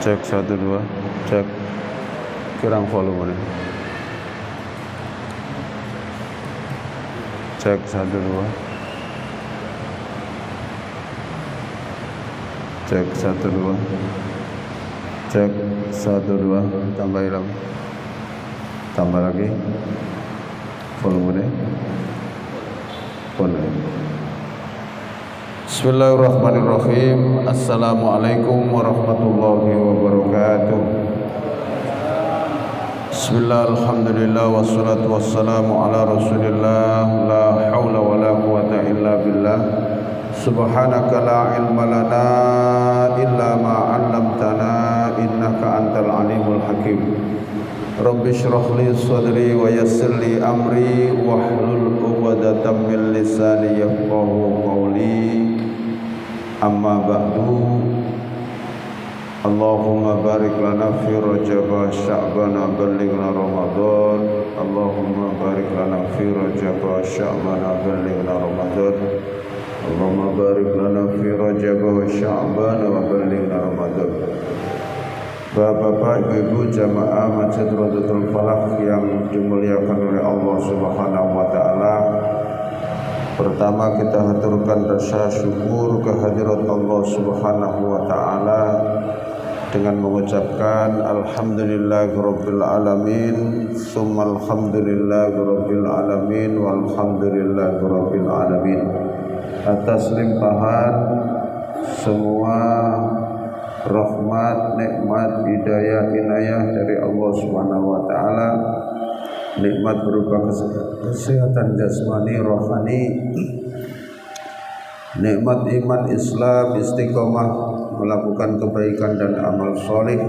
Cek 1 2. Cek. Kurang volume nih. Cek 1 2. Cek 1 2. Cek 1 2. Tambah lagi. Tambah lagi. Volume nih. Boleh. Bismillahirrahmanirrahim. Assalamualaikum warahmatullahi wabarakatuh. Bismillah, alhamdulillah, wassalatu wassalamu ala rasulillah. La hawla wa la quwata illa billah. Subhanaka la ilma lana illa ma 'allamtana innaka antal alimul hakim. Rabbi shrah li sadri wa yassir li amri wahlul 'uqdatam min lisani yafqahu qawli. Amma ba'du. Allahumma barik lana fi Rajab wa Sya'ban wa ballighna Ramadan. Allahumma barik lana fi Rajab wa Sya'ban wa ballighna Ramadan. Allahumma barik lana fi Rajab wa Sya'ban wa ballighna Ramadan. Bapak-bapak, ibu-ibu jamaah Masjid Rodatul Falah yang dimuliakan oleh Allah Subhanahu wa taala. Pertama kita haturkan rasa syukur kehadirat Allah Subhanahu wa taala dengan mengucapkan alhamdulillahirabbil alamin, tsumma alhamdulillahirabbil alamin walhamdulillahirabbil alamin. Atas limpahan semua rahmat, nikmat, hidayah, inayah dari Allah Subhanahu wa taala, nikmat berupa kesehatan jasmani, rohani, nikmat iman, Islam, istiqomah melakukan kebaikan dan amal soleh.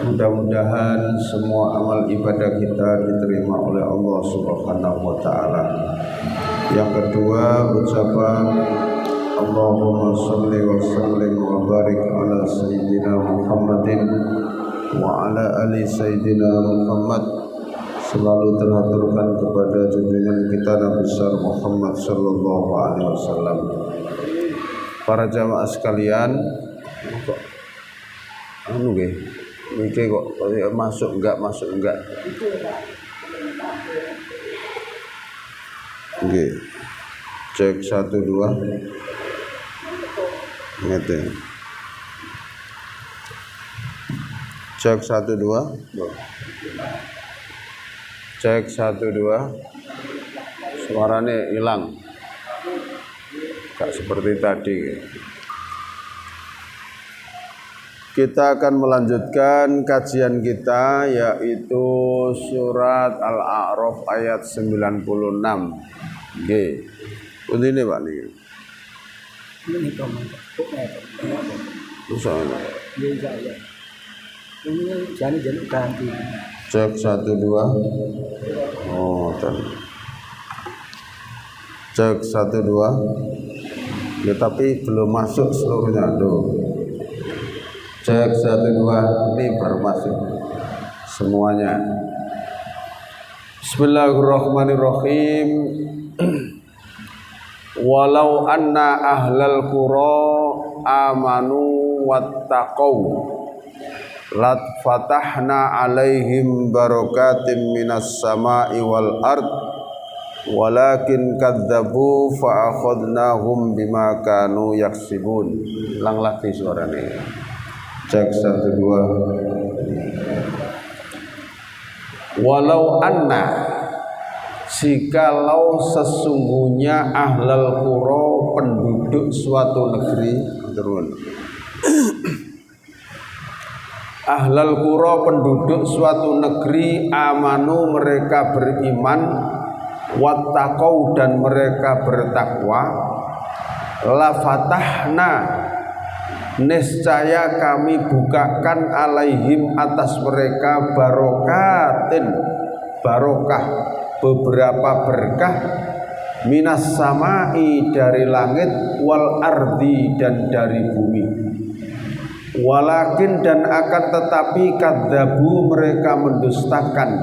Mudah-mudahan semua amal ibadah kita diterima oleh Allah Subhanahu wa taala. Yang kedua, ucapan Allahumma salli wa sallim wa barik ala sayyidina Muhammadin wa ala ali sayyidina Muhammad selalu terhaturkan kepada junjungan kita Nabi besar Muhammad sallallahu alaihi wasallam. Para jamaah sekalian, kok anu nggih, iki kok masuk enggak. Nggih. Cek 1 2. Ngete. Cek 1 2. Cek 1 2. Suaranya hilang. Gak seperti tadi. Kita akan melanjutkan kajian kita, yaitu surat Al-A'raf ayat 96. Nggih. Ini Pak niki. Ini ganti. Cek 1 2. Oh, cek 1 2. Ya, tapi belum masuk seluruhnya tuh. Cek 1 2. Ini baru masuk semuanya. Bismillahirrahmanirrahim. Walau anna ahlal qura amanu wattaqau lat fatahna alaihim barakatim minas sama'i wal ard walakin kadzabu fa akhadnahum bima kanu yaksibun. Ulang lagi suaranya. Cek 1 2. Walau anna, jikalau sesungguhnya ahlal qura, penduduk suatu negeri, ahlal qura, penduduk suatu negeri, amanu, mereka beriman, wattaqau, dan mereka bertakwa, la fatahna, niscaya kami bukakan alaihim, atas mereka, barokatin, barokah, beberapa berkah, minas sama'i, dari langit, wal ardi, dan dari bumi. Walakin, dan akan tetapi, kadzabu, mereka mendustakan,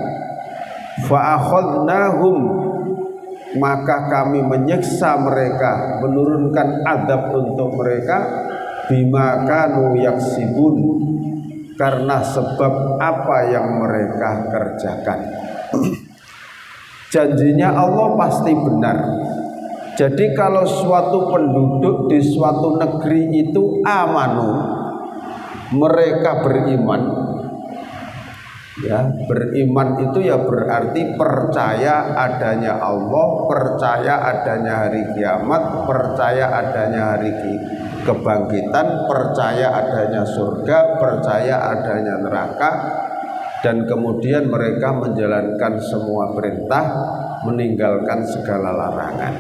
fa akhadnahum, maka kami menyiksa mereka, menurunkan azab untuk mereka, bima kanu yaksibun, karena sebab apa yang mereka kerjakan. Janjinya Allah pasti benar. Jadi kalau suatu penduduk di suatu negeri itu amanu, mereka beriman, ya, beriman itu ya berarti percaya adanya Allah, percaya adanya hari kiamat, percaya adanya hari kebangkitan, percaya adanya surga, percaya adanya neraka, dan kemudian mereka menjalankan semua perintah, meninggalkan segala larangan.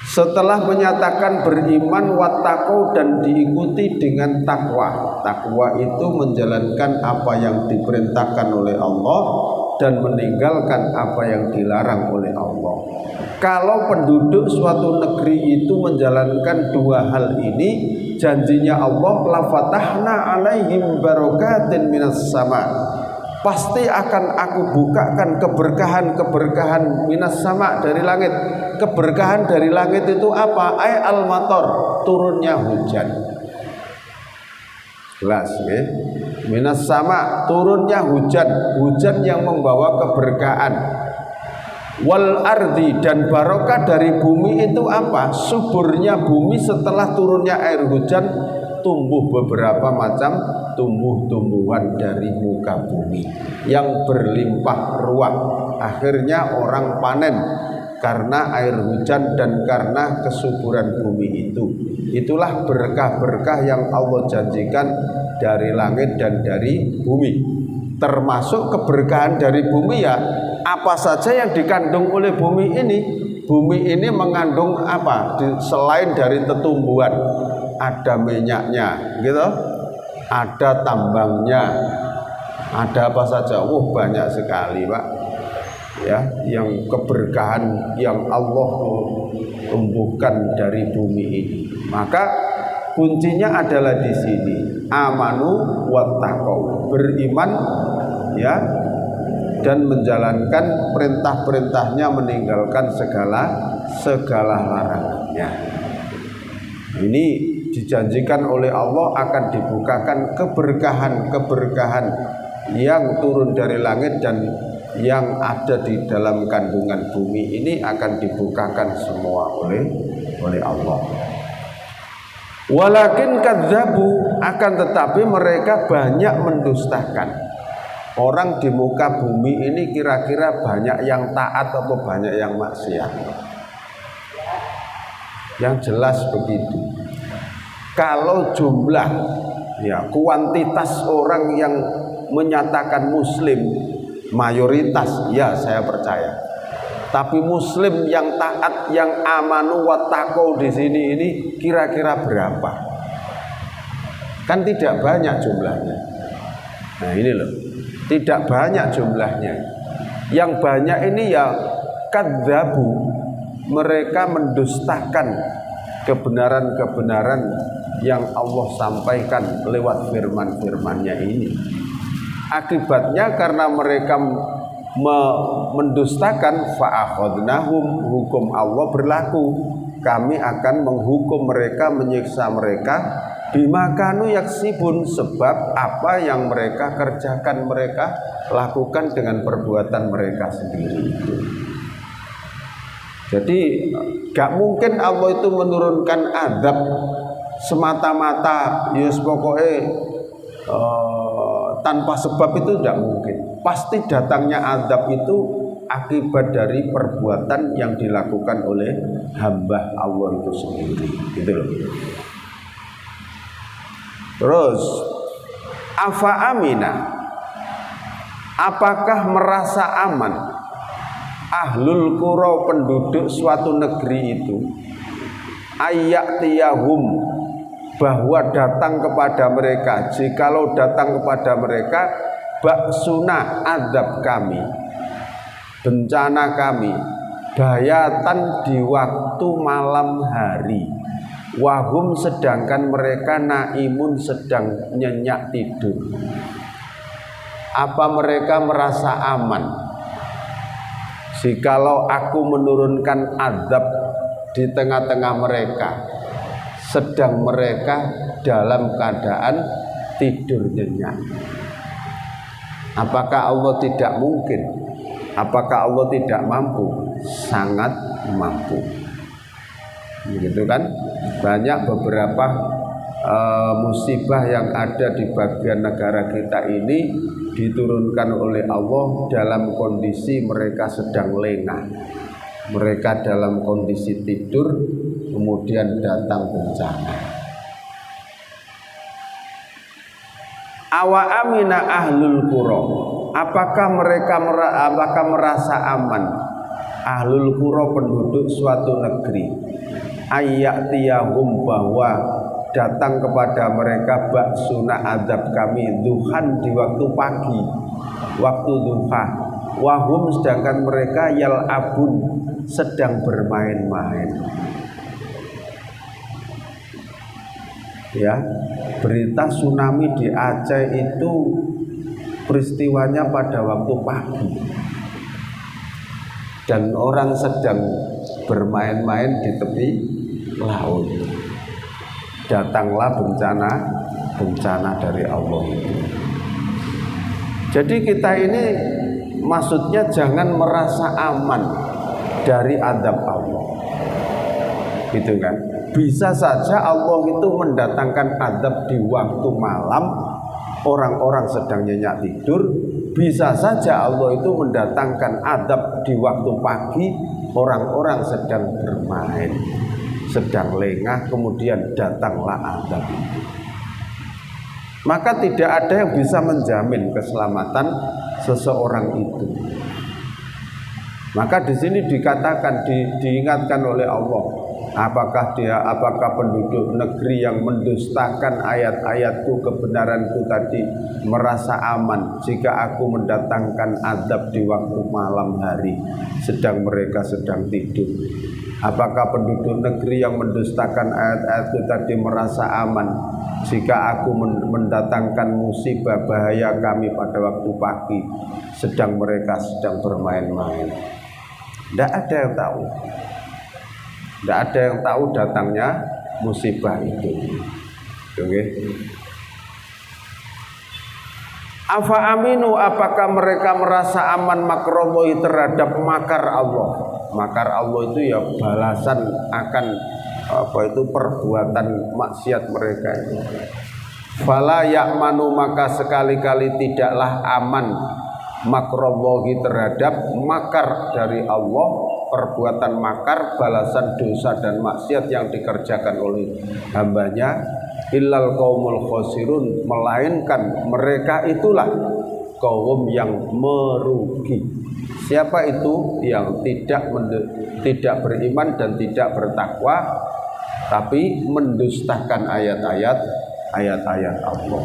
Setelah menyatakan beriman wattaqau dan diikuti dengan takwa. Takwa itu menjalankan apa yang diperintahkan oleh Allah dan meninggalkan apa yang dilarang oleh Allah. Kalau penduduk suatu negeri itu menjalankan dua hal ini, janjinya Allah, la fatahna alaihim barakatin minas sama. Pasti akan aku bukakan keberkahan-keberkahan minas sama, dari langit. Keberkahan dari langit itu apa? Ay al-matar, turunnya hujan. Jelas ya? Minas sama, turunnya hujan. Hujan yang membawa keberkahan. Wal ardi, dan barokah dari bumi itu apa? Suburnya bumi setelah turunnya air hujan, tumbuh beberapa macam tumbuh-tumbuhan dari muka bumi yang berlimpah ruah. Akhirnya orang panen karena air hujan dan karena kesuburan bumi itu. Itulah berkah-berkah yang Allah janjikan dari langit dan dari bumi. Termasuk keberkahan dari bumi ya, apa saja yang dikandung oleh bumi ini. Bumi ini mengandung apa? Selain dari tetumbuhan, ada minyaknya, gitu, ada tambangnya, ada apa saja. Banyak sekali, Pak. Ya, yang keberkahan yang Allah tumbuhkan dari bumi ini. Maka kuncinya adalah di sini, amanu wattaqau, beriman, ya, dan menjalankan perintah-perintahnya, meninggalkan segala larangannya. Ini dijanjikan oleh Allah akan dibukakan keberkahan-keberkahan yang turun dari langit dan yang ada di dalam kandungan bumi ini akan dibukakan semua oleh Allah. Walakin kadzabu, akan tetapi mereka banyak mendustakan. Orang di muka bumi ini kira-kira banyak yang taat atau banyak yang maksiat? Yang jelas begitu. Kalau jumlah, ya, kuantitas orang yang menyatakan muslim mayoritas, ya saya percaya. Tapi muslim yang taat, yang amanu wattaqau di sini ini kira-kira berapa? Kan tidak banyak jumlahnya. Nah ini loh, tidak banyak jumlahnya. Yang banyak ini ya kadzabu, mereka mendustakan kebenaran-kebenaran yang Allah sampaikan lewat firman-firmannya ini. Akibatnya karena mereka mendustakan, fa'akhadnahum, hukum Allah berlaku. Kami akan menghukum mereka, menyiksa mereka, bima kanu yaksibun, sebab apa yang mereka kerjakan, mereka lakukan dengan perbuatan mereka sendiri itu. Jadi gak mungkin Allah itu menurunkan azab semata-mata yus pokoknya tanpa sebab, itu tidak mungkin. Pasti datangnya azab itu akibat dari perbuatan yang dilakukan oleh hamba Allah itu sendiri, gitu loh. Terus afa amina, apakah merasa aman ahlul qura, penduduk suatu negeri itu, ayyatiyahum, bahwa datang kepada mereka, jikalau datang kepada mereka, baksuna, azab kami, bencana kami, bayatan, di waktu malam hari, wahum, sedangkan mereka naimun, sedang nyenyak tidur. Apa mereka merasa aman jikalau aku menurunkan azab di tengah-tengah mereka, sedang mereka dalam keadaan tidur nyenyak. Apakah Allah tidak mungkin? Apakah Allah tidak mampu? Sangat mampu. Begitu kan? Banyak beberapa musibah yang ada di bagian negara kita ini diturunkan oleh Allah dalam kondisi mereka sedang lengah. Mereka dalam kondisi tidur, kemudian datang bencana. Awa amina ahlul qura. Apakah mereka merasa aman? Ahlul qura, penduduk suatu negeri. Ayyatiyahum, bahwa datang kepada mereka baksuna azab kami duhan di waktu pagi, waktu duha. Wahum, sedangkan mereka yal'abun, sedang bermain-main. Ya, berita tsunami di Aceh itu peristiwanya pada waktu pagi, dan orang sedang bermain-main di tepi laut. Datanglah bencana dari Allah itu. Jadi kita ini maksudnya jangan merasa aman dari azab Allah, gitu kan? Bisa saja Allah itu mendatangkan azab di waktu malam, orang-orang sedang nyenyak tidur. Bisa saja Allah itu mendatangkan azab di waktu pagi, orang-orang sedang bermain, sedang lengah, kemudian datanglah azab itu. Maka tidak ada yang bisa menjamin keselamatan seseorang itu. Maka di sini dikatakan, diingatkan oleh Allah, apakah penduduk negeri yang mendustakan ayat-ayatku, kebenaranku tadi merasa aman jika aku mendatangkan azab di waktu malam hari sedang mereka sedang tidur? Apakah penduduk negeri yang mendustakan ayat-ayatku tadi merasa aman jika aku mendatangkan musibah bahaya kami pada waktu pagi sedang mereka sedang bermain-main? Tidak ada yang tahu. Tidak ada yang tahu datangnya musibah itu. Oke. Afa aminu, apakah mereka merasa aman makrollahi, terhadap makar Allah? Makar Allah itu ya balasan akan perbuatan maksiat mereka itu. Fala ya'manu, maka sekali-kali tidaklah aman makrollahi, terhadap makar dari Allah, perbuatan makar, balasan dosa dan maksiat yang dikerjakan oleh hambanya, illal qaumul khosirun, melainkan mereka itulah kaum yang merugi. Siapa itu? Yang tidak beriman dan tidak bertakwa, tapi mendustakan ayat-ayat Allah.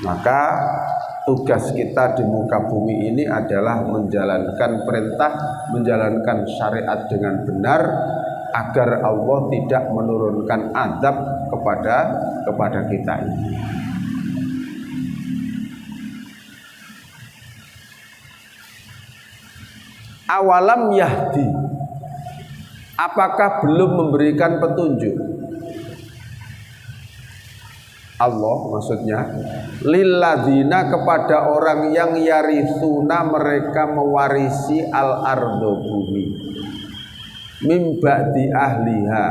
Maka tugas kita di muka bumi ini adalah menjalankan perintah, menjalankan syariat dengan benar, agar Allah tidak menurunkan azab kepada kita ini. Awalam yahdi, apakah belum memberikan petunjuk? Allah maksudnya lilladzina, kepada orang yang yarisuna, mereka mewarisi al-ardo, bumi, mim ba'di ahliha,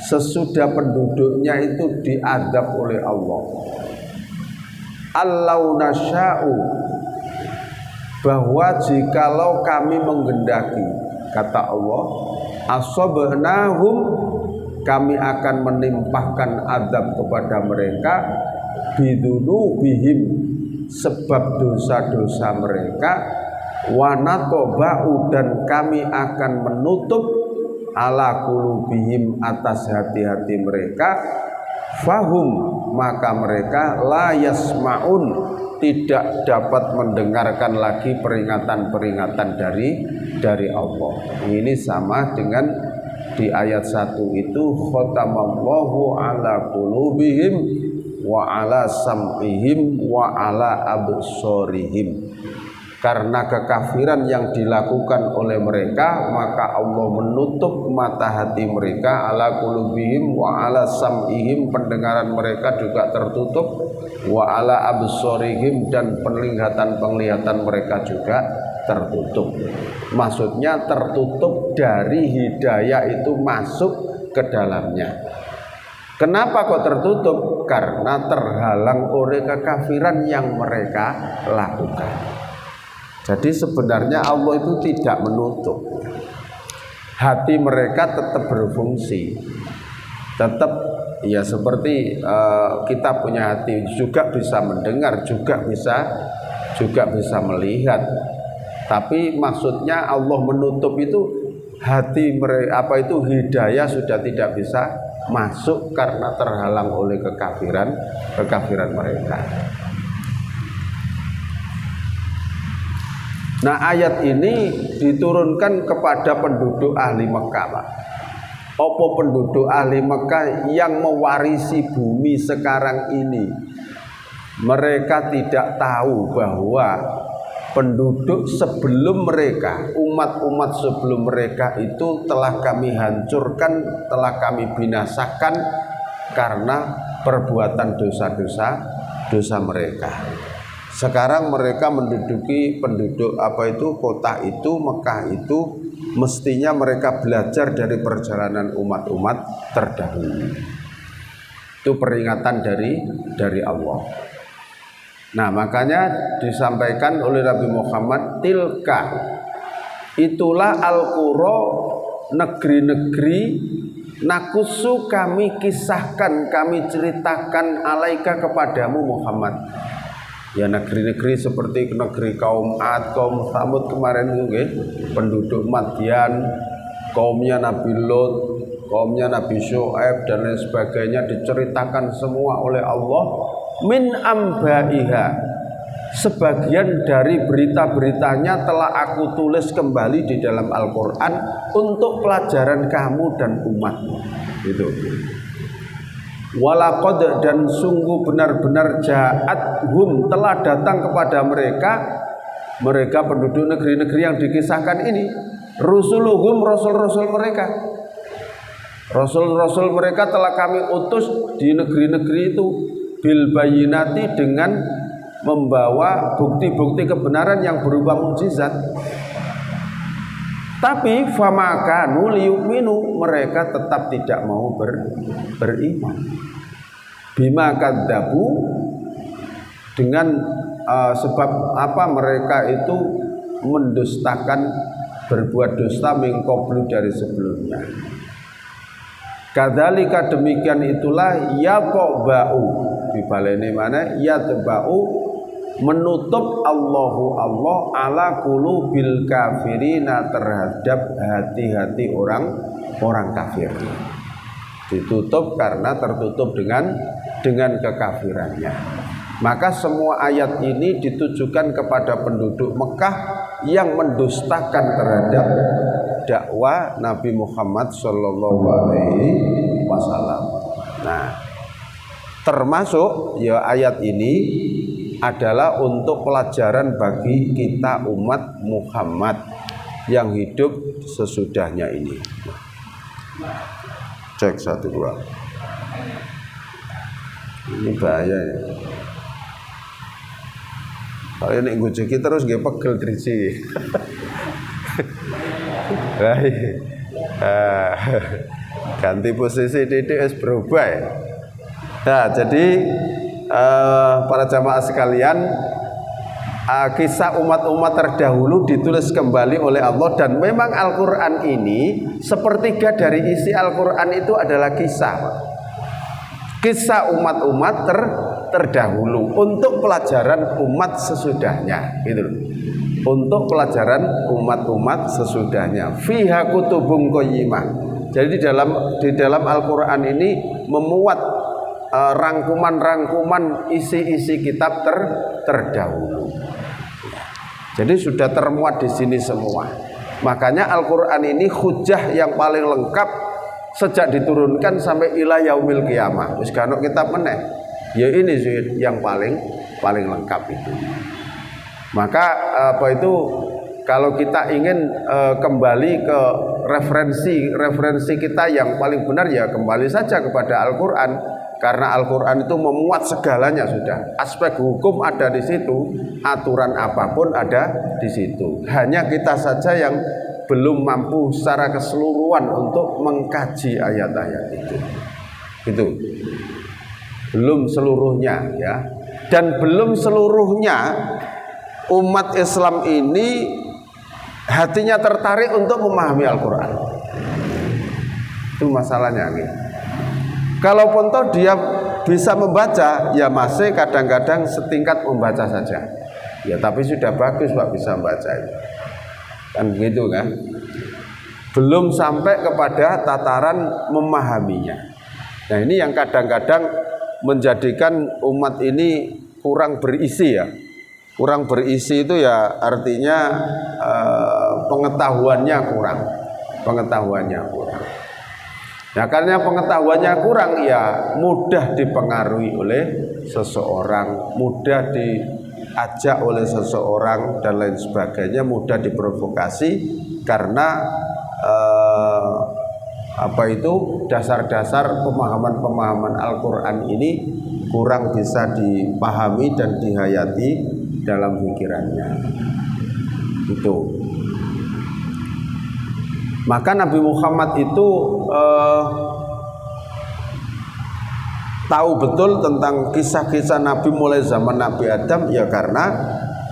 sesudah penduduknya itu diazab oleh Allah. Allau nasya'u, bahwa jikalau kami menggendaki, kata Allah, asobnahum, kami akan menimpahkan azab kepada mereka, bidunubihim, sebab dosa-dosa mereka, wanatoba'u, dan kami akan menutup ala qulubihim, atas hati-hati mereka, fahum, maka mereka la yasma'un, tidak dapat mendengarkan lagi peringatan-peringatan dari Allah. Ini sama dengan di ayat 1 itu, khatamallahu ala qulubihim wa ala sam'ihim wa ala absorihim. Karena kekafiran yang dilakukan oleh mereka, maka Allah menutup mata hati mereka, ala qulubihim wa ala sam'ihim, pendengaran mereka juga tertutup, wa ala absorihim, dan penglihatan mereka juga tertutup. Maksudnya tertutup dari hidayah itu masuk ke dalamnya. Kenapa kok tertutup? Karena terhalang oleh kekafiran yang mereka lakukan. Jadi sebenarnya Allah itu tidak menutup. Hati mereka tetap berfungsi. Tetap ya seperti kita punya hati, juga bisa mendengar, juga bisa melihat. Tapi maksudnya Allah menutup itu hati mereka, hidayah sudah tidak bisa masuk karena terhalang oleh kekafiran mereka. Nah, ayat ini diturunkan kepada penduduk ahli Mekah, Pak. Apa penduduk ahli Mekah yang mewarisi bumi sekarang ini? Mereka tidak tahu bahwa penduduk sebelum mereka, umat-umat sebelum mereka itu telah kami hancurkan, telah kami binasakan karena perbuatan dosa mereka. Sekarang mereka menduduki kota itu, Mekah itu, mestinya mereka belajar dari perjalanan umat-umat terdahulu. Itu peringatan dari Allah. Nah, makanya disampaikan oleh Nabi Muhammad, tilka, itulah al-qura, negeri-negeri, nakusu, kami kisahkan, kami ceritakan, alaika, kepadamu Muhammad. Ya, negeri-negeri seperti negeri kaum Ad, kaum Tsamud kemarin itu, penduduk Madian, kaumnya Nabi Lot, kaumnya Nabi Syuaib dan lain sebagainya, diceritakan semua oleh Allah. Min ambaiha, sebagian dari berita-beritanya telah aku tulis kembali di dalam Al-Quran untuk pelajaran kamu dan umatmu. Itu. Walaqad, dan sungguh benar-benar ja'athum, telah datang kepada mereka penduduk negeri-negeri yang dikisahkan ini, rusuluhum, rasul-rasul mereka. Rasul-rasul mereka telah kami utus di negeri-negeri itu bil bayyinati, dengan membawa bukti-bukti kebenaran yang berupa mukjizat. Tapi famakanu liyu'minu, mereka tetap tidak mau beriman. Bima kadzabu, dengan sebab apa mereka itu mendustakan, berbuat dusta mingkoblu, dari sebelumnya. Kadzalika, demikian itulah, yaqba'u, dibaleni mana, yatba'u, menutup Allah ala qulubil kafirina, terhadap hati-hati orang kafir. Ditutup karena tertutup dengan kekafirannya. Maka semua ayat ini ditujukan kepada penduduk Mekah yang mendustakan terhadap dakwah Nabi Muhammad sallallahu alaihi wasallam. Nah, termasuk ya ayat ini adalah untuk pelajaran bagi kita umat Muhammad yang hidup sesudahnya ini. Cek 1 2. Ini bahaya ya. Kalau ini ngujeki terus nggih pegel driji. Ganti posisi titik wis berubah ya. Nah, jadi para jamaah sekalian, kisah umat-umat terdahulu ditulis kembali oleh Allah, dan memang Al-Quran ini sepertiga dari isi Al-Quran itu adalah kisah umat-umat terdahulu untuk pelajaran umat sesudahnya, gitu. Untuk pelajaran umat-umat sesudahnya. Fiha kutubun qayyimah. Jadi di dalam Al-Quran ini memuat rangkuman-rangkuman isi-isi kitab terdahulu. Jadi sudah termuat di sini semua. Makanya Al-Quran ini hujah yang paling lengkap sejak diturunkan sampai ila yaumil qiyamah. Wis kanuk kitab meneh. Ya ini yang paling lengkap itu. Maka kalau kita ingin kembali ke referensi kita yang paling benar, ya kembali saja kepada Al-Quran, karena Al-Quran itu memuat segalanya sudah. Aspek hukum ada di situ, aturan apapun ada di situ. Hanya kita saja yang belum mampu secara keseluruhan untuk mengkaji ayat-ayat itu. Itu belum seluruhnya, ya. Dan belum seluruhnya umat Islam ini hatinya tertarik untuk memahami Al-Quran. Itu masalahnya gitu. Kalaupun toh dia bisa membaca, ya masih kadang-kadang setingkat membaca saja. Ya tapi sudah bagus Pak bisa membaca itu. Kan begitu kan. Belum sampai kepada tataran memahaminya. Nah ini yang kadang-kadang menjadikan umat ini kurang berisi, ya. Kurang berisi itu ya artinya pengetahuannya kurang. Nah karena pengetahuannya kurang, ya mudah dipengaruhi oleh seseorang, mudah diajak oleh seseorang dan lain sebagainya, mudah diprovokasi karena dasar-dasar pemahaman Al-Quran ini kurang bisa dipahami dan dihayati dalam pikirannya. Itu. Maka Nabi Muhammad itu tahu betul tentang kisah-kisah Nabi mulai zaman Nabi Adam, ya karena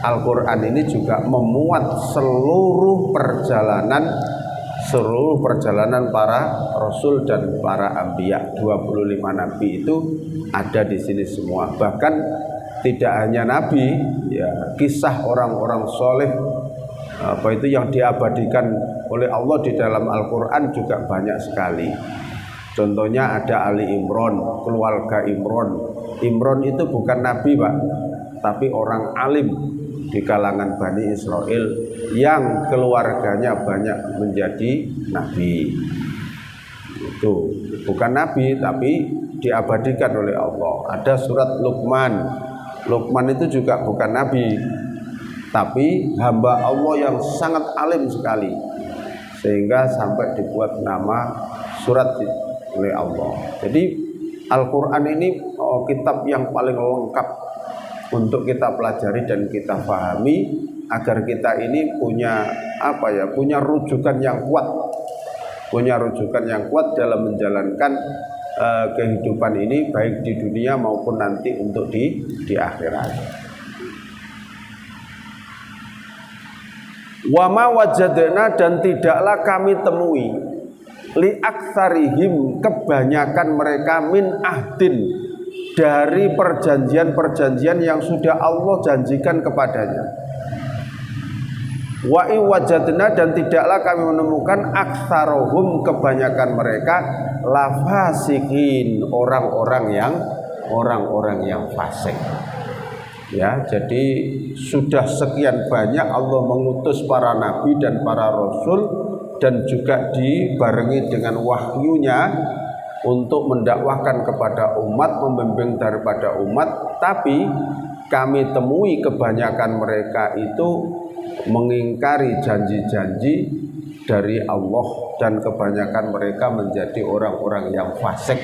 Al-Quran ini juga memuat seluruh perjalanan para rasul dan para anbiya. 25 nabi itu ada di sini semua. Bahkan tidak hanya nabi, ya kisah orang-orang soleh yang diabadikan oleh Allah di dalam Al-Quran juga banyak sekali. Contohnya ada Ali Imran, keluarga Imran. Imran itu bukan nabi Pak, tapi orang alim di kalangan Bani Israel yang keluarganya banyak menjadi nabi. Itu bukan nabi tapi diabadikan oleh Allah. Ada surat Luqman. Luqman itu juga bukan nabi, tapi hamba Allah yang sangat alim sekali, sehingga sampai dibuat nama surat oleh Allah. Jadi Al-Quran ini kitab yang paling lengkap untuk kita pelajari dan kita pahami, agar kita ini punya rujukan yang kuat dalam menjalankan kehidupan ini, baik di dunia maupun nanti untuk di akhirat. Wa ma wajadna, dan tidaklah kami temui li aktsarihim, kebanyakan mereka, min ahdin, dari perjanjian-perjanjian yang sudah Allah janjikan kepadanya. Wa wajadna, dan tidaklah kami menemukan aktsarohum, kebanyakan mereka, lafasikin, orang-orang yang fasik. Ya, jadi sudah sekian banyak Allah mengutus para nabi dan para rasul, dan juga dibarengi dengan wahyunya untuk mendakwahkan kepada umat, membimbing daripada umat, tapi kami temui kebanyakan mereka itu mengingkari janji-janji dari Allah, dan kebanyakan mereka menjadi orang-orang yang fasik,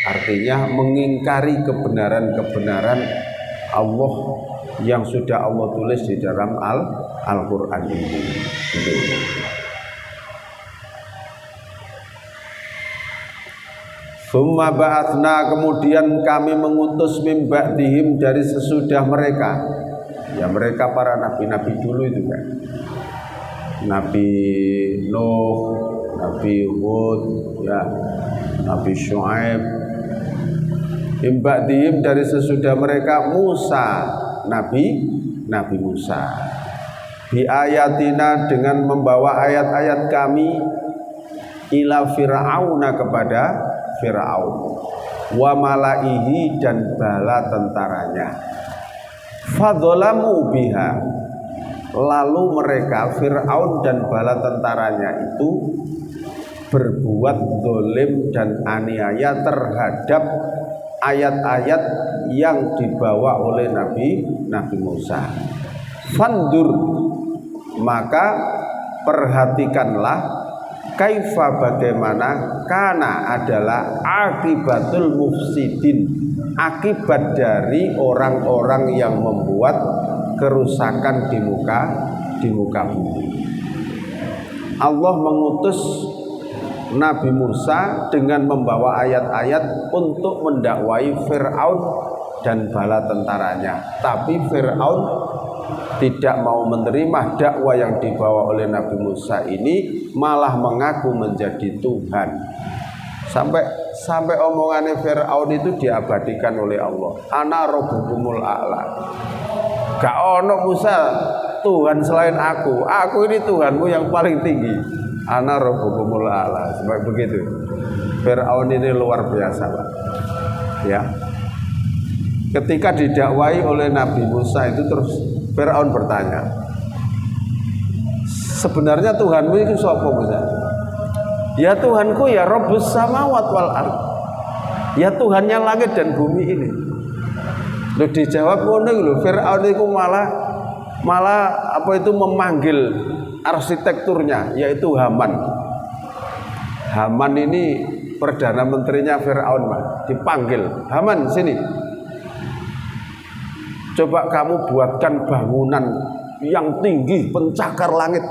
artinya mengingkari kebenaran Allah yang sudah Allah tulis di dalam Al-Quran ini. Summa ba'atsna, kemudian kami mengutus min ba'dihim, dari sesudah mereka. Ya mereka para nabi-nabi dulu itu kan. Nabi Nuh, Nabi Hud, ya, Nabi Syuaib. Min ba'dihim, dari sesudah mereka, Musa, Nabi Musa. Bi ayatina, dengan membawa ayat-ayat kami, ila Fir'auna, kepada Fir'aun, wa malaihi, dan bala tentaranya. Fadzalamu biha, lalu mereka Fir'aun dan bala tentaranya itu berbuat zalim dan aniaya terhadap ayat-ayat yang dibawa oleh Nabi Musa. fandur, maka perhatikanlah kaifa, bagaimana, kana adalah akibatul mufsidin, akibat dari orang-orang yang membuat kerusakan di muka bumi. Allah mengutus Nabi Musa dengan membawa ayat-ayat untuk mendakwai Fir'aun dan bala tentaranya. Tapi Fir'aun tidak mau menerima dakwah yang dibawa oleh Nabi Musa ini, malah mengaku menjadi Tuhan. Sampai omongannya Fir'aun itu diabadikan oleh Allah. Ana rabbukumul a'la. Gak ono Musa Tuhan selain aku ini Tuhanmu yang paling tinggi. Ana rabbukumul a'la. Seperti begitu. Fir'aun ini luar biasa, Pak. Ya. Ketika didakwai oleh Nabi Musa itu, terus Fir'aun bertanya, sebenarnya Tuhanmu itu siapa, Musa? Ya Tuhanku ya Rabbus samawat wal ard. Ya Tuhannya langit dan bumi ini. Loh, dijawab ngono lho, Fir'aun itu malah apa itu memanggil arsitekturnya, yaitu Haman. Haman ini perdana menterinya Fir'aun, Pak. Dipanggil, Haman sini. Coba kamu buatkan bangunan yang tinggi, pencakar langit.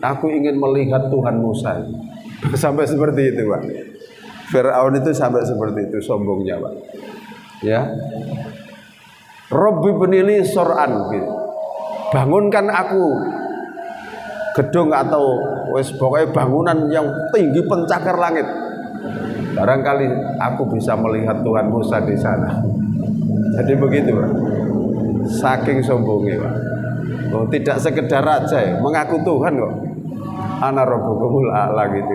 Aku ingin melihat Tuhan Musa. Sampai seperti itu, Pak. Fir'aun itu sampai seperti itu sombongnya, Pak. Ya. Rabbi benili sor'an, gitu. Bangunkan aku gedung atau pokoknya bangunan yang tinggi pencakar langit. Barangkali aku bisa melihat Tuhan Musa di sana. Jadi begitu, Pak. Saking sombongnya, Pak. Oh, tidak sekedar raja ya, mengaku Tuhan kok. Ana rabbukumul a'la gitu.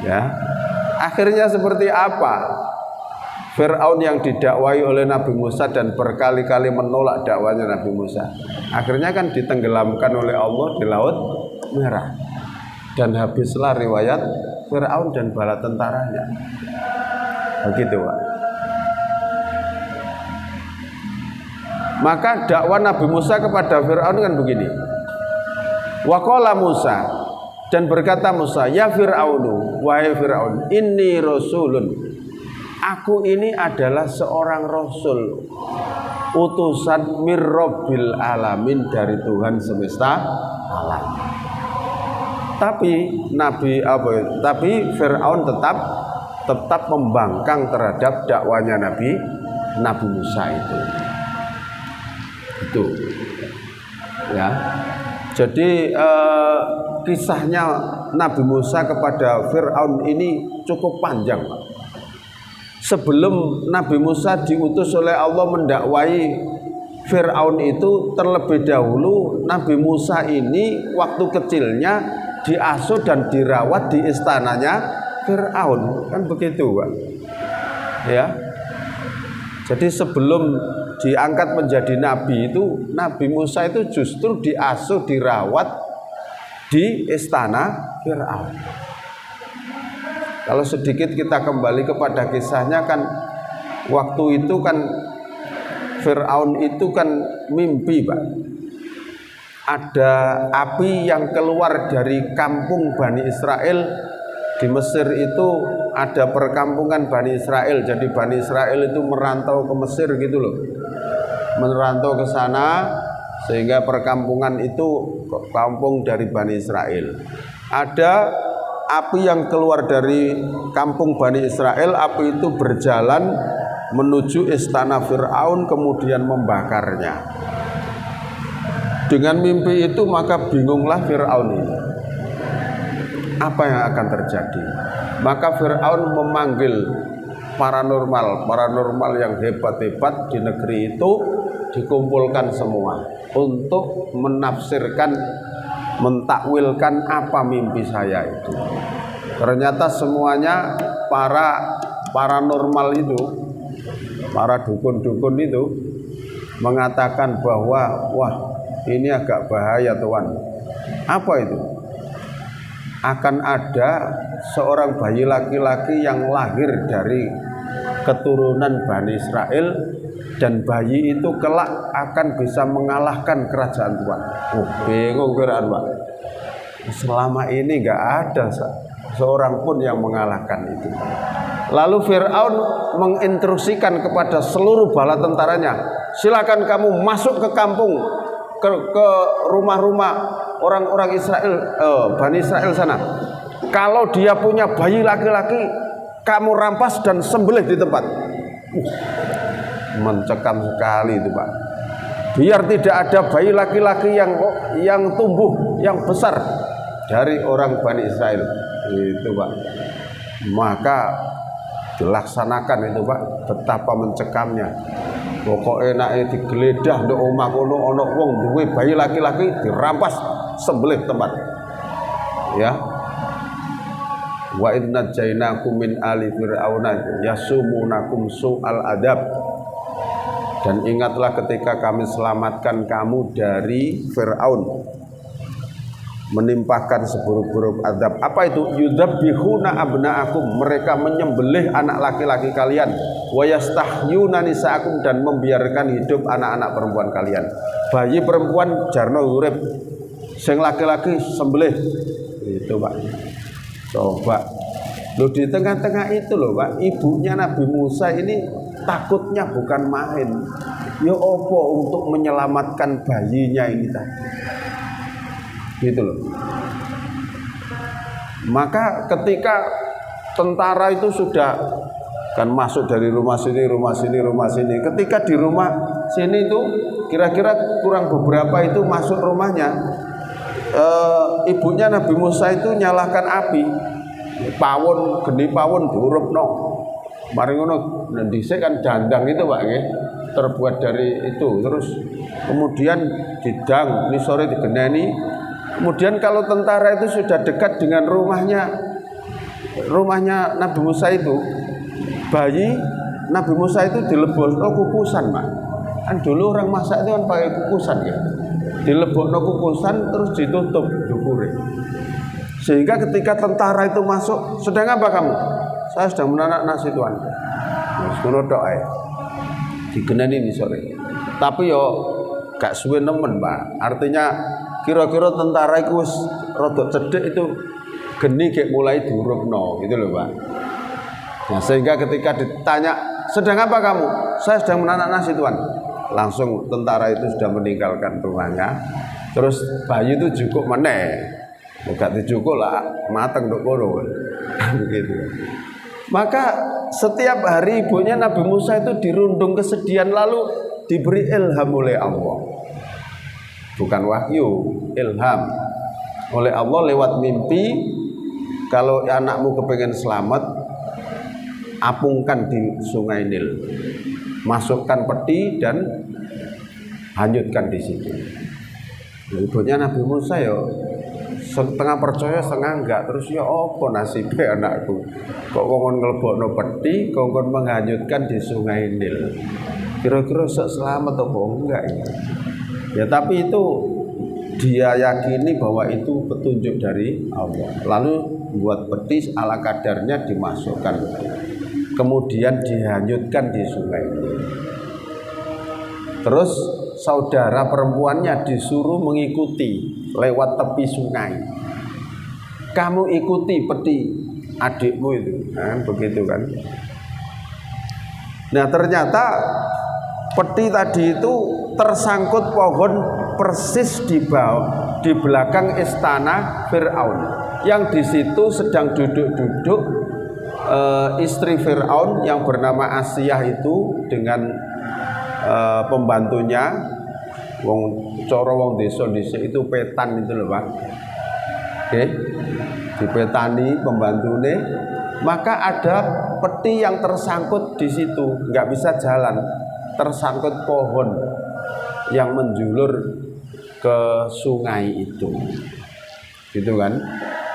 Ya. Akhirnya seperti apa? Fir'aun yang didakwai oleh Nabi Musa dan berkali-kali menolak dakwanya Nabi Musa, akhirnya kan ditenggelamkan oleh Allah di Laut Merah. Dan habislah riwayat Fir'aun dan bala tentaranya. Begitu, Pak. Maka dakwah Nabi Musa kepada Fir'aun kan begini. Wa qala Musa, dan berkata Musa, ya Fir'aunu, wahai Fir'aun, inni rasulun, aku ini adalah seorang rasul, utusan mir rabbil alamin, dari Tuhan semesta alam. Tapi Fir'aun tetap membangkang terhadap dakwanya Nabi Musa itu. Ya. Jadi kisahnya Nabi Musa kepada Fir'aun ini cukup panjang, Pak. Sebelum Nabi Musa diutus oleh Allah mendakwai Fir'aun itu, terlebih dahulu Nabi Musa ini waktu kecilnya diasuh dan dirawat di istananya Fir'aun, kan begitu, Pak. Ya. Jadi sebelum diangkat menjadi nabi itu, Nabi Musa itu justru diasuh, dirawat di istana Fir'aun. Kalau sedikit kita kembali kepada kisahnya, kan waktu itu kan Fir'aun itu kan mimpi, Pak. Ada api yang keluar dari kampung Bani Israel. Di Mesir itu ada perkampungan Bani Israel. Jadi Bani Israel itu merantau ke Mesir gitu loh. Merantau ke sana, sehingga perkampungan itu kampung dari Bani Israel. Ada api yang keluar dari kampung Bani Israel. Api itu berjalan menuju istana Fir'aun, kemudian membakarnya. Dengan mimpi itu maka bingunglah Fir'aun ini, apa yang akan terjadi. Maka Fir'aun memanggil paranormal yang hebat-hebat di negeri itu, dikumpulkan semua untuk menafsirkan, mentakwilkan apa mimpi saya itu. Ternyata semuanya para paranormal itu, para dukun-dukun itu mengatakan bahwa wah, ini agak bahaya, Tuhan. Apa itu? Akan ada seorang bayi laki-laki yang lahir dari keturunan Bani Israel, dan bayi itu kelak akan bisa mengalahkan kerajaan Tuhan. Bingung Fir'aun, Pak. Selama ini nggak ada seorang pun yang mengalahkan itu. Lalu Fir'aun menginstruksikan kepada seluruh bala tentaranya, silakan kamu masuk ke kampung, ke rumah-rumah orang-orang Israel, Bani Israel sana. Kalau dia punya bayi laki-laki, kamu rampas dan sembelih di tempat. Mencekam sekali itu, Pak. Biar tidak ada bayi laki-laki yang tumbuh, yang besar dari orang Bani Israel. Itu, Pak. Maka dilaksanakan itu, Pak. Betapa mencekamnya. Pokoknya enake digeledah nduk omah kono ana wong duwe bayi laki-laki dirampas sembelih tempat. Ya. Wa inna jainakum min ali fir'auna yasumunakum su'al adab. Dan ingatlah ketika kami selamatkan kamu dari Fir'aun, menimpakan seburuk-buruk adab. Apa itu? Yudabbihuna abna'akum, mereka menyembelih anak laki-laki kalian, wa yastahyuna nisa'akum, dan membiarkan hidup anak-anak perempuan kalian. Bayi perempuan jarno urip, sing laki-laki sembelih. Itu, Pak. Coba. Loh, di tengah-tengah itu loh, Pak, ibunya Nabi Musa ini takutnya bukan main. Ya opo untuk menyelamatkan bayinya ini tadi. Gitu loh. Maka ketika tentara itu sudah kan masuk dari rumah sini, rumah sini, rumah sini. Ketika di rumah sini itu kira-kira kurang beberapa itu masuk rumahnya, ibunya Nabi Musa itu nyalakan api. Pawon, geni pawon diurupno. Mari ngono, dhisik kan dandang itu, Pak, nggih. Terbuat dari itu. Terus kemudian didang, ini sore digeneni. Kemudian kalau tentara itu sudah dekat dengan rumahnya Nabi Musa itu, bayi Nabi Musa itu dilebokno kukusan, Pak. Kan dulu orang masak itu kan pakai kukusan ya. Dilebokno kukusan terus ditutup dukure. Sehingga ketika tentara itu masuk, sedang apa kamu? Saya sedang menanak nasi, Tuan. Suruh tok ae. Digeneni ini sore. Tapi yo gak suwe nemen, Pak. Artinya kira-kira tentara itu wis rada cedhek itu geni kayak mulai diurupno, gitu loh, Pak. Nah, sehingga ketika ditanya, sedang apa kamu? Saya sedang menanak nasi, Tuan. Langsung tentara itu sudah meninggalkan rumahnya. Terus bayi itu cukup meneh. Gak dicukup lah, mateng nduk kono. Begitu. Maka setiap hari ibunya Nabi Musa itu dirundung kesedihan, lalu diberi ilham oleh Allah. Bukan wahyu, ilham oleh Allah lewat mimpi. Kalau anakmu kepengen selamat, apungkan di sungai Nil, masukkan peti dan hanyutkan di situ. Ibunya Nabi Musa ya setengah percaya setengah enggak. Terus ya apa nasibnya anakku, kok ngomong ngelebokno peti, kok menghanyutkan di sungai Nil. Kira-kira selamat atau enggak ya? Ya tapi itu dia yakini bahwa itu petunjuk dari Allah. Lalu buat peti ala kadarnya dimasukkan, kemudian dihanyutkan di sungai Nil. Terus saudara perempuannya disuruh mengikuti lewat tepi sungai. Kamu ikuti peti adikmu itu, kan begitu kan? Nah ternyata peti tadi itu tersangkut pohon persis di belakang istana Fir'aun, yang di situ sedang duduk-duduk istri Fir'aun yang bernama Asiyah itu dengan pembantunya, wong desa itu petan itu loh, Pak. Oke, dipetani pembantune, maka ada peti yang tersangkut di situ, nggak bisa jalan, tersangkut pohon yang menjulur ke sungai itu, gitu kan?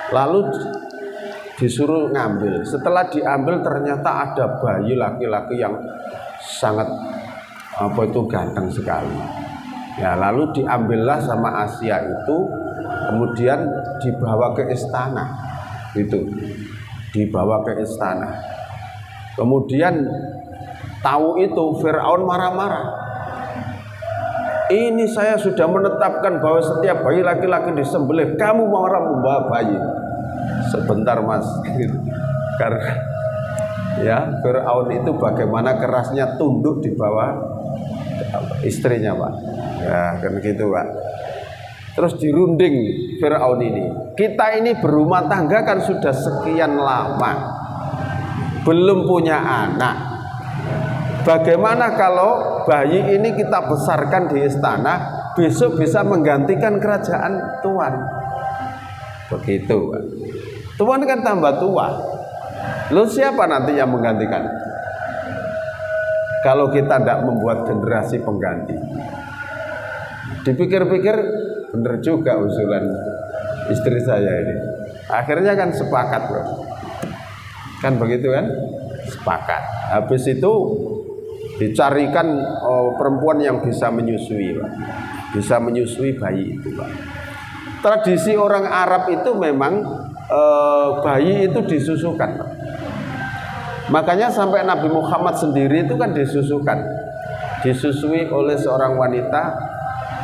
Lalu disuruh ngambil. Setelah diambil ternyata ada bayi laki-laki yang sangat ganteng sekali. Ya, lalu diambillah sama Asia itu, kemudian dibawa ke istana. Itu dibawa ke istana. Kemudian tahu itu Fir'aun marah-marah. Ini saya sudah menetapkan bahwa setiap bayi laki-laki disembelih, kamu marah membawa bayi. Sebentar mas, karena ya Fir'aun itu bagaimana kerasnya tunduk di bawah istrinya pak, ya kan gitu pak. Terus dirunding Fir'aun ini. Kita ini berumah tangga kan sudah sekian lama, belum punya anak. Bagaimana kalau bayi ini kita besarkan di istana, besok bisa menggantikan kerajaan Tuan? Begitu pak. Tuan kan tambah tua. Lalu siapa nanti yang menggantikan? Kalau kita tidak membuat generasi pengganti. Dipikir-pikir bener juga usulan istri saya ini. Akhirnya kan sepakat bro. Kan begitu kan? Sepakat. Habis itu dicarikan perempuan yang bisa menyusui Pak. Bisa menyusui bayi itu Pak. Tradisi orang Arab itu memang bayi itu disusukan Pak. Makanya sampai Nabi Muhammad sendiri itu kan disusukan, disusui oleh seorang wanita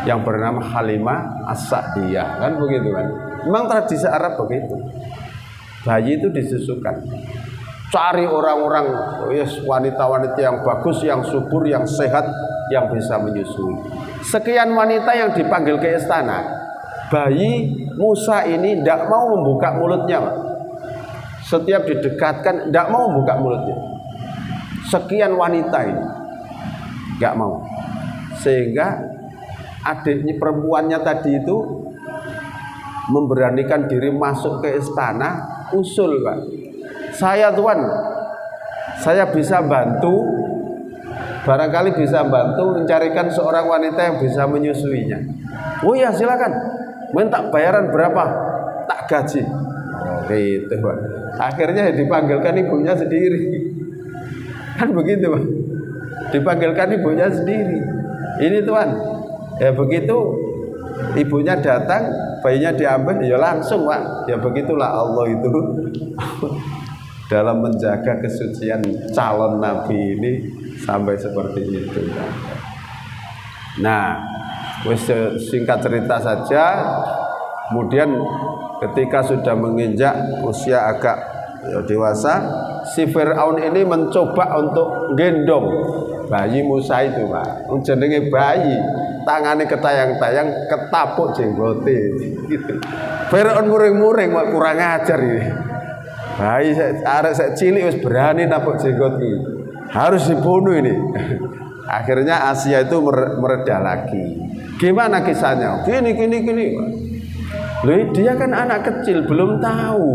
yang bernama Halimah As-Sa'diyah, kan begitu kan? Memang tradisi Arab begitu. Bayi itu disusukan. Cari orang-orang wanita-wanita yang bagus, yang subur, yang sehat, yang bisa menyusui. Sekian wanita yang dipanggil ke istana. Bayi Musa ini tidak mau membuka mulutnya Pak. Setiap didekatkan tidak mau buka mulutnya. Sekian wanita ini nggak mau, sehingga adiknya perempuannya tadi itu memberanikan diri masuk ke istana, usul Pak, saya Tuan, saya bisa bantu, barangkali bisa bantu mencarikan seorang wanita yang bisa menyusuinya. Oh ya silakan, minta bayaran berapa, tak gaji. Gitu Pak. Akhirnya dipanggilkan ibunya sendiri. Kan begitu Pak. Dipanggilkan ibunya sendiri. Ini Tuan. Ya begitu ibunya datang, bayinya diambil, ya langsung Pak. Ya begitulah Allah itu dalam menjaga kesucian calon nabi ini sampai seperti itu. Nah, singkat cerita saja, kemudian ketika sudah menginjak usia agak dewasa, si Fir'aun ini mencoba untuk gendong bayi Musa itu Pak. Jenenge bayi, tangannya ketayang-tayang, ketapuk jenggote gitu. Fir'aun muring-muring, kurang ajar ini. Bayi saya cilik wis berani napuk jenggot ini. Harus dibunuh ini. Akhirnya Asia itu mereda lagi. Gimana kisahnya? Gini Pak. Loh, dia kan anak kecil, belum tahu.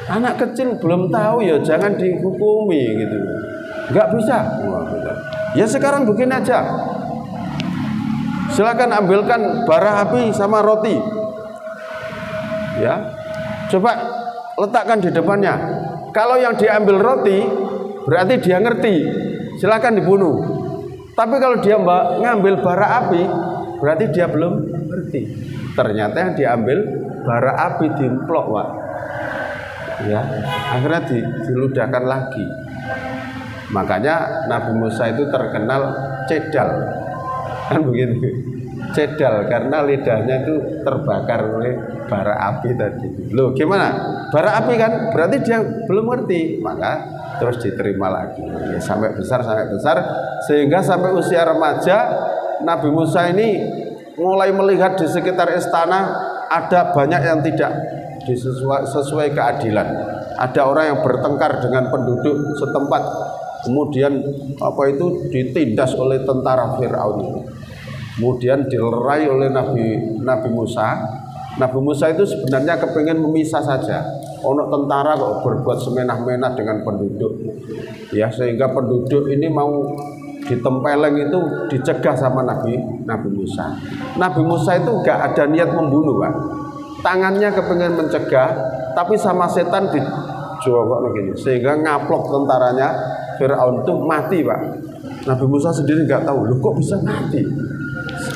Anak kecil belum tahu ya jangan dihukumi gitu. Enggak bisa. Ya sekarang begini aja. Silakan ambilkan bara api sama roti. Ya. Coba letakkan di depannya. Kalau yang diambil roti berarti dia ngerti. Silakan dibunuh. Tapi kalau dia ngambil bara api berarti dia belum ngerti. Ternyata yang diambil bara api dimplok Pak. Ya, akhirnya diludahkan lagi. Makanya Nabi Musa itu terkenal cedal. Kan begitu. Cedal karena lidahnya itu terbakar oleh bara api tadi. Loh, gimana? Bara api kan berarti dia belum ngerti. Maka terus diterima lagi. Ya, sampai besar sehingga sampai usia remaja Nabi Musa ini mulai melihat di sekitar istana ada banyak yang tidak sesuai keadilan. Ada orang yang bertengkar dengan penduduk setempat, kemudian ditindas oleh tentara Fir'aun. Kemudian dilerai oleh Nabi Musa. Nabi Musa itu sebenarnya kepingin memisah saja. Ono tentara kok berbuat semenah-menah dengan penduduk. Ya, sehingga penduduk ini mau ditempeleng itu dicegah sama Nabi Musa. Nabi Musa itu gak ada niat membunuh Pak. Tangannya kepengen mencegah, tapi sama setan dijogok begini, sehingga ngaplok tentaranya Fir'aun itu mati Pak. Nabi Musa sendiri gak tahu, loh kok bisa mati?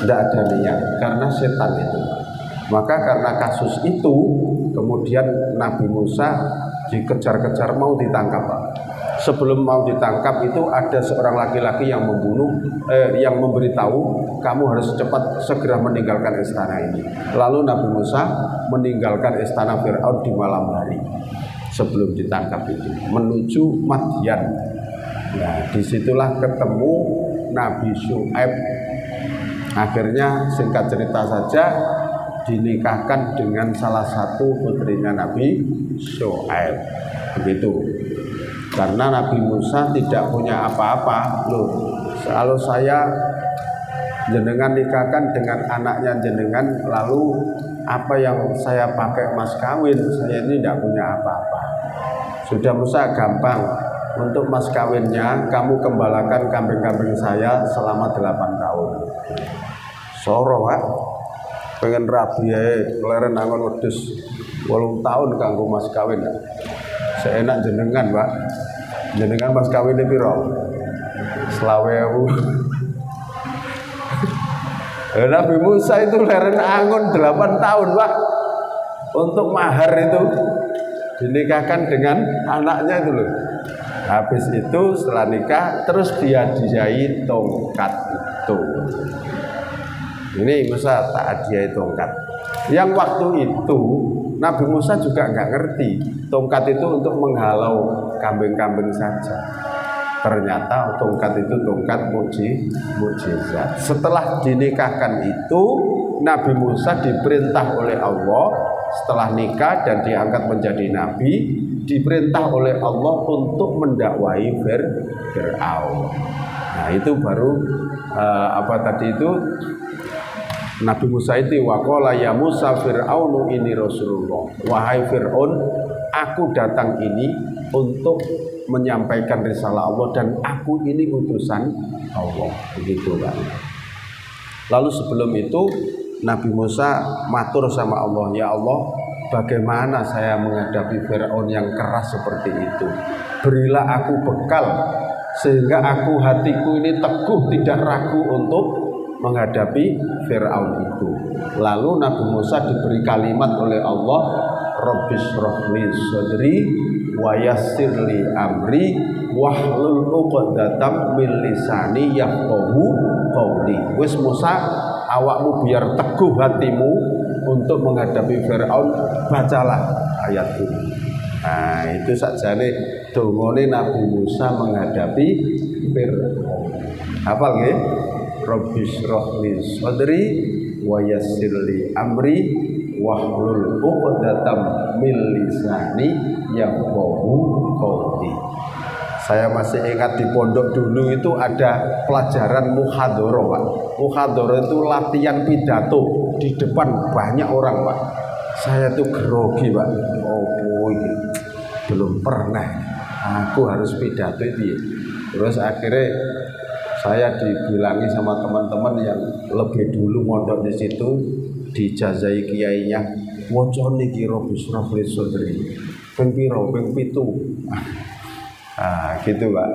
Tidak ada niat, karena setan itu. Maka karena kasus itu, kemudian Nabi Musa dikejar-kejar mau ditangkap Pak. Sebelum mau ditangkap itu ada seorang laki-laki yang yang memberitahu kamu harus cepat segera meninggalkan istana ini. Lalu Nabi Musa meninggalkan istana Fir'aun di malam hari sebelum ditangkap itu menuju Madyan. Nah, disitulah ketemu Nabi Syu'aib. Akhirnya singkat cerita saja dinikahkan dengan salah satu putrinya Nabi Syu'aib. Begitu. Karena Nabi Musa tidak punya apa-apa. Loh, kalau saya jenengan nikahkan dengan anaknya jenengan, lalu apa yang saya pakai mas kawin? Saya ini tidak punya apa-apa. Sudah Musa, gampang. Untuk mas kawinnya kamu gembalakan kambing-kambing saya selama 8 tahun. Soro Pak. Pengen rabi ae, leren angon wedhus 8 tahun kanggo mas kawin. Seenak jenengan Pak. Jenengan mas kawinnya piro? 20.000. Nabi Musa itu leren angon 8 tahun Pak. Untuk mahar itu dinikahkan dengan anaknya itu loh. Habis itu setelah nikah terus dia hadiahi tongkat itu. Ini Musa tak hadiahi tongkat. Yang waktu itu Nabi Musa juga nggak ngerti tongkat itu untuk menghalau kambing-kambing saja. Ternyata tongkat itu tongkat mukjizat. Setelah dinikahkan itu Nabi Musa diperintah oleh Allah setelah nikah dan diangkat menjadi nabi, diperintah oleh Allah untuk mendakwai Fir'aun. Nah itu baru Nabi Musa itu waqala ya Musa Fir'aunu ini Rasulullah. Wahai Fir'aun, aku datang ini untuk menyampaikan risalah Allah dan aku ini utusan Allah. Begitu Pak. Lalu sebelum itu Nabi Musa matur sama Allah, ya Allah, bagaimana saya menghadapi Fir'aun yang keras seperti itu? Berilah aku bekal sehingga hatiku ini teguh, tidak ragu untuk menghadapi Fir'aun itu. Lalu Nabi Musa diberi kalimat oleh Allah, Rabbishrahli sadri wa yassirli amri wahlul 'uqdatam min lisani yafqahu qawli. Wis Musa, awakmu biar teguh hatimu untuk menghadapi Fir'aun, bacalah ayat ini. Nah, itu sakjane dongane Nabi Musa menghadapi Fir'aun. Hafal nggih? Rabbishrahli sadri wa yassirli amri wahlul 'uqdatam min lisani yafqahu qawli. Saya masih ingat di pondok dulu itu ada pelajaran muhadharah Pak. Muhadharah itu latihan pidato di depan banyak orang Pak. Saya tuh grogi Pak. Oh ini belum pernah. Aku harus pidato itu ya. Terus akhirnya saya dibilangi sama teman-teman yang lebih dulu mondok di situ, dijazai kiainya, wocon niki Rabbishrahli sadri. Ping piro? Ping 7. Nah, gitu Pak.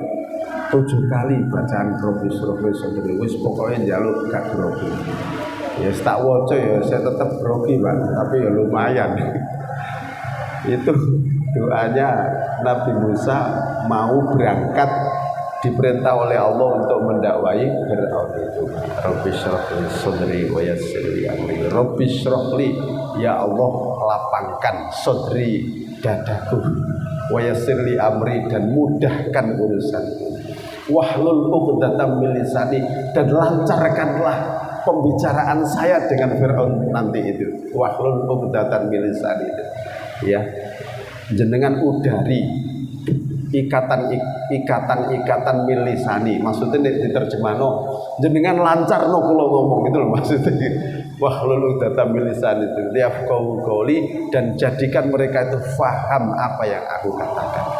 7 kali bacaan Rabbishrahli sadri. Wis pokoknya njaluk gak grogi. Ya tak waca ya saya tetap grogi Pak, tapi ya lumayan. Itu doanya Nabi Musa mau berangkat, diperintah oleh Allah untuk mendakwai Fir'aun itu. Rabbishrahli sadri wa yassirli amri. Rabbishrahli, ya Allah lapangkan sadri, dadaku, wa yassirli amri, dan mudahkan urusanku, wahlul 'uqdatam min lisani, dan lancarkanlah pembicaraan saya dengan Fir'aun nanti itu. Wahlul 'uqdatam min lisani itu. Ya. Jenengan udari ikatan milisani, maksudnya diterjemahno jenengan lancar no kula ngomong gitu loh maksudnya. Wahlul 'uqdatam min lisani itu yafqahu qawli, dan jadikan mereka itu faham apa yang aku katakan.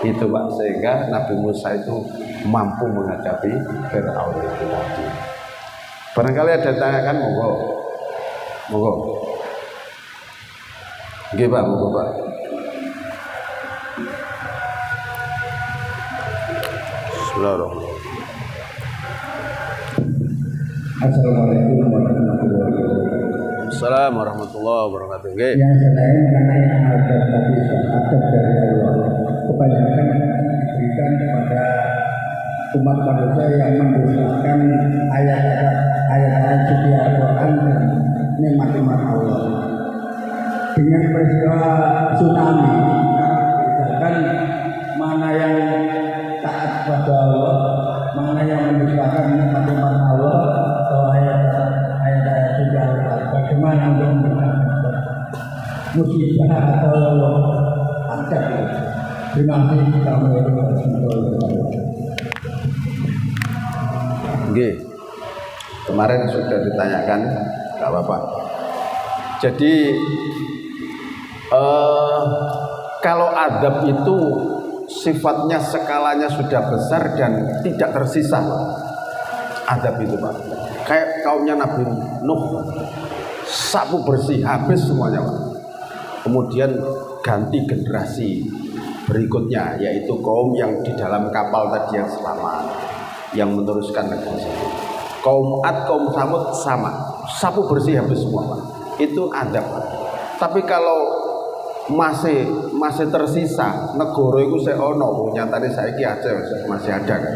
Itu Pak, sehingga Nabi Musa itu mampu menghadapi Fir'aun itu tadi. Barangkali ada tanyakan, monggo. Nggih Pak, monggo Pak. Assalamualaikum warahmatullahi wabarakatuh. Assalamualaikum warahmatullahi wabarakatuh. Yang saya mengenai adab tadi, adab dari Allah. ditujukan kepada umat manusia yang mendustakan ayat-ayat suci Al-Quran dan nikmat-nikmat Allah. Dengan peristiwa tsunami, misalkan mana yang taat pada Allah, mana yang mendustakan nikmat-nikmat Allah atau ayat-ayat suci Al-Quran. Bagaimana untuk mendustakan musibah atau azab? Terima kasih. Assalamualaikum warahmatullahi wabarakatuh. Nggih. Kemarin sudah ditanyakan, enggak apa-apa. Jadi kalau adab itu sifatnya skalanya sudah besar dan tidak tersisa, Pak. Adab itu, Pak. Kayak kaumnya Nabi Nuh, sapu bersih habis semuanya, Pak. Kemudian ganti generasi berikutnya, yaitu kaum yang di dalam kapal tadi yang selamat, yang meneruskan negeri itu. Kaum Ad, kaum Samud sama, sapu bersih habis semua, Pak. Itu adab, Pak. Tapi kalau masih tersisa negara itu seono nyatane saiki aja masih ada kan.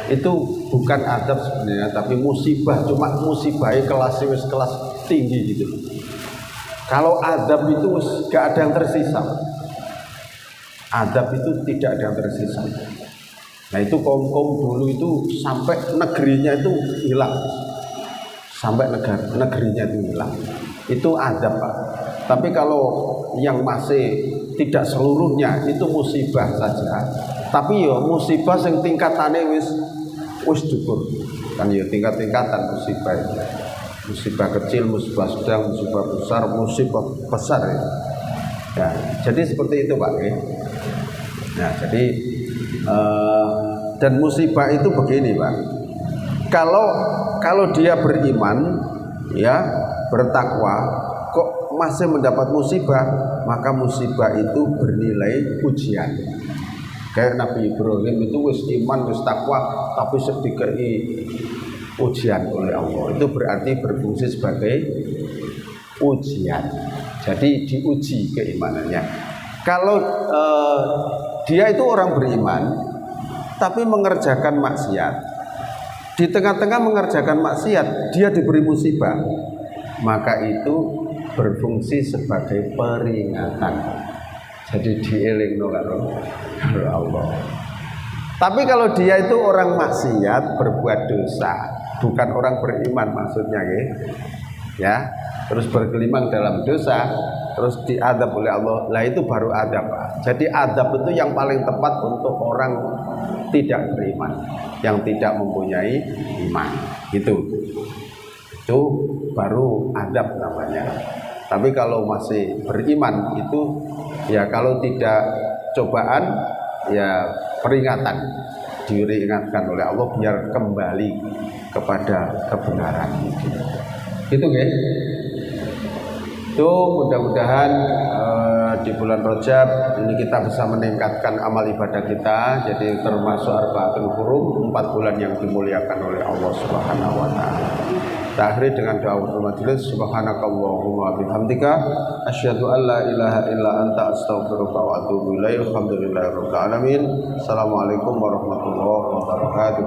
Itu bukan adab sebenarnya, tapi musibah, cuma musibahnya kelas tinggi gitu. Kalau adab itu gak ada yang tersisa. Adab itu tidak ada yang tersisa. Nah itu kaum-kaum dulu itu sampai negerinya itu hilang. Sampai negerinya itu hilang. Itu adab, Pak. Tapi kalau yang masih tidak seluruhnya itu musibah saja. Tapi ya musibah yang tingkatannya wis dukur. Kan ya tingkat-tingkatan musibah itu. Musibah kecil, musibah sedang, musibah besar, musibah besar ya. Ya, jadi seperti itu, Pak. Nah, jadi dan musibah itu begini, Pak. Kalau dia beriman, ya bertakwa, kok masih mendapat musibah, maka musibah itu bernilai ujian. Kayak Nabi Ibrahim itu wis iman, wis takwa, tapi sedikit ujian oleh Allah. Itu berarti berfungsi sebagai ujian. Jadi diuji keimanannya. Kalau dia itu orang beriman, tapi mengerjakan maksiat, di tengah-tengah mengerjakan maksiat, dia diberi musibah, maka itu berfungsi sebagai peringatan. Jadi dielingno karo Allah. Tapi kalau dia itu orang maksiat, berbuat dosa, bukan orang beriman maksudnya ya, terus bergelimang dalam dosa, terus diadab oleh Allah. Lah itu baru adab, Pak. Jadi adab itu yang paling tepat untuk orang tidak beriman, yang tidak mempunyai iman. Itu baru adab namanya. Tapi kalau masih beriman itu ya, kalau tidak cobaan ya peringatan, diingatkan oleh Allah biar kembali kepada kebenaran. Gitu guys. Itu mudah-mudahan di bulan Rajab ini kita bisa meningkatkan amal ibadah kita. Jadi termasuk Arba'atul Hurum, 4 bulan yang dimuliakan oleh Allah Subhanahu wa taala. Kita akhiri dengan doa majelis. Subhanakallahumma bihamdika asyhadu an la ilaha illa anta astaghfiruka wa atubu ilaik. Alhamdulillahirabbil alamin. Assalamualaikum warahmatullahi wabarakatuh.